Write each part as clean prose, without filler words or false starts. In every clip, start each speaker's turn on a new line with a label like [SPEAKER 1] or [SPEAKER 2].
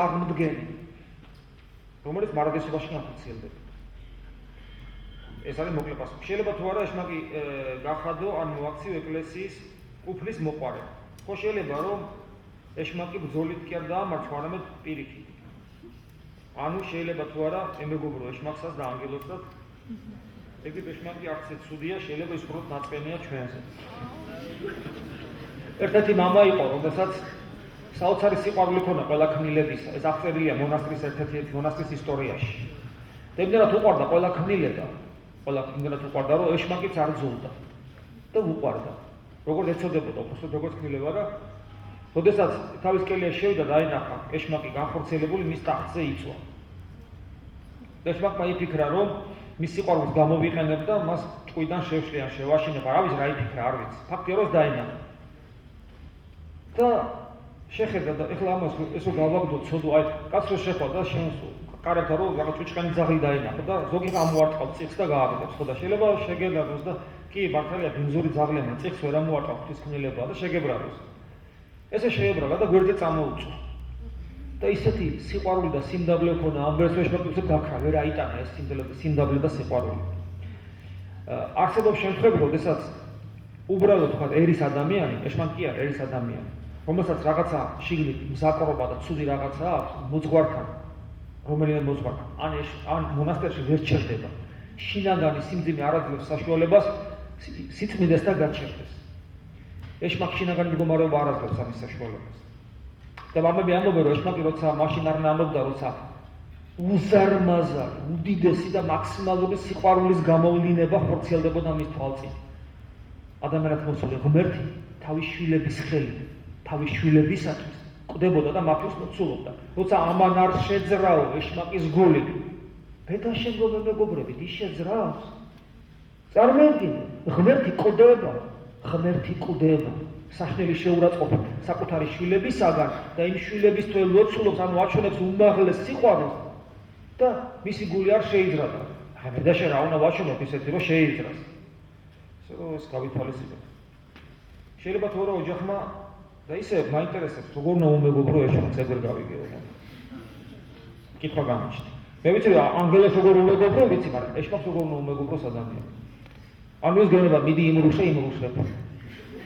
[SPEAKER 1] აღმდგენი, რომელიც მარადესობაში განხორციელდება. ეს არის მოკლე პასუხი. შეიძლება თუ არა ეშმაკი გახადო ან მოაქციო ეკლესიის კუფლის მოყარე. ხო შეიძლება რომ ეშმაკი ბრძოლით კი არ დაამარცხო, არამედ პირიქით. ანუ შეიძლება თუ არა ემეგობრო ეშმაკსაც და ანგელოზსაც. ეგრეთ ეშმაკი არც ცუდია, შეიძლება ის უბრალოდ ნაწყენია ჩვენზე. ერთ-ერთი მამა იყო, რომელსაც საოცარი სიყვარული ჰქონდა ყველა ქმნილებისა. ეს აღწერილია მონასტრის ერთ-ერთი მონასტრის ისტორიაში. იმდენად უყვარდა ყველა ქმნილება, იმდენად უყვარდა, რომ ეშმაკიც არ ძულდა და უყვარდა. როგორც ეცოდებოდა, უბრალოდ როგორც ქმნილება და როდესაც თავის კელიაში შევიდა და აინახა ეშმაკი განხორციელებული მის ტახტზე იწვა. ეშმაკმა იფიქრა, რომ მის სიყვარულს გამოვიყენებ და მას ჭკვიდან შევშლიან, შევაშინებ, არ ვიცი რა იფიქრა, არ ვიცი. ფაქტია, რომ დაინახა. და შეხედა და ეხლა ამას ესო გავაგდო ცოდო, აი კაცს შეხვდა და შენს კარებთან რომ რაღაც ჭუჭკანი ძაღლი დაინახა და ზოგი ამოარტყავს წიგს და გააკეთებს. ხო და შეიძლება შეგებრალოს და კი მართალია ბინზური ძაღლიანა წიგს ვერ ამოარტყავს ღვთისმშობელობა და შეგებრალოს. ესე შეებრალა და გვერდზე წამოუწვა. და ისეთი სიყვარული და სიმდაბლე ჰქონდა ამ ვერსვეშმაკზე გაქრა, ვერ აიტანა ეს სიმდაბლე და სიყვარული. არსებობს შემთხვევები, როდესაც უბრალოდ თქვა ერის ადამიანი, ეშმაკი არ ერის ადამიანი, რომელსაც რაღაცა შიგნით მზაკრობა და ცუდი რაღაცა აქვს, მოძღვართან, რომელიმე მოძღვართან, ან მონასტერში ვერ ჩერდება. შინაგანი სიმძიმე არ აძლევს საშუალებას სიწმინდესთან გაჩერდეს. ეშმაკი შინაგანი მდგომარეობა არ აძლევს ამის საშუალებას. და მამები ამბობენ, რომ ეშმაკი როცა მაშინ არ ნამობდა, როცა უზარმაზარი, უდიდესი და მაქსიმალური სიყვარულის გამოვლინება ხორციელდებოდა მის თვალწინ. ადამიანად მოსული ღმერთი თავის შვილების ხელით, თავის შვილებისათვის კვდებოდა და მათთვის მოცულობდა. როცა ამან არ შეძრაო ეშმაკის გული, ბედაშემდგომი მეგობრებით, ის შეძრავს. წარმოიდგინე, ღმერთი კვდება, სახნელი შეურაცხყოფა საკუთარი შვილებისაგან და იმ შვილებისთვის ლოცულობს, ანუ აჩვენებს უმაღლეს სიყვარულს და მისი გული არ შეიძრადა. ბედაშე რა უნდა ვაჩვენოთ ისეთი, რომ შეიძრას. ეს გავითვალისწინოთ. შეიძლება თუ არა ოჯახმა და ისე მაინტერესებს, როგორ უნდა უმეგობრო ეშმაკს ეგრე გავიგეო. კითხვა გამიჩნდა. მე ვიცი რა ანგელოს როგორ უმეგობრო, ვიცი, მაგრამ ეშმაკს როგორ უნდა უმეგობროს ადამიანს. ანუ ის გეუბნება, მიდი იმრუშებ.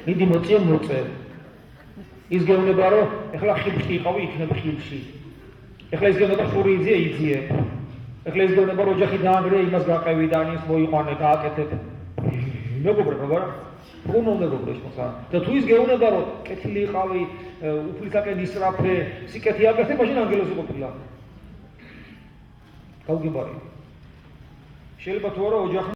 [SPEAKER 1] მიდი მოწე. ის გეუბნება, რომ ეხლა ხილში იყავი, იქნებ ხილში. ეხლა ის გეუბნება, ხური იძიე. ეხლა ის გეუბნება, რომ ოჯახი დაანგრია, იმას გაყევი და ანის მოიყვანე, გააკეთებ. მეგობრებო, მაგრამ როგორ უნდა მეგობრო ეშმაკს? და თუ ის გეუბნება, რომ კეთილი იყავი, უფლისაკენ ისრაფე, სიკეთი აკეთე, მაშინ ანგელოზი ყოფილა. გავგებარი. შეიძლება თუ არა ოჯახმა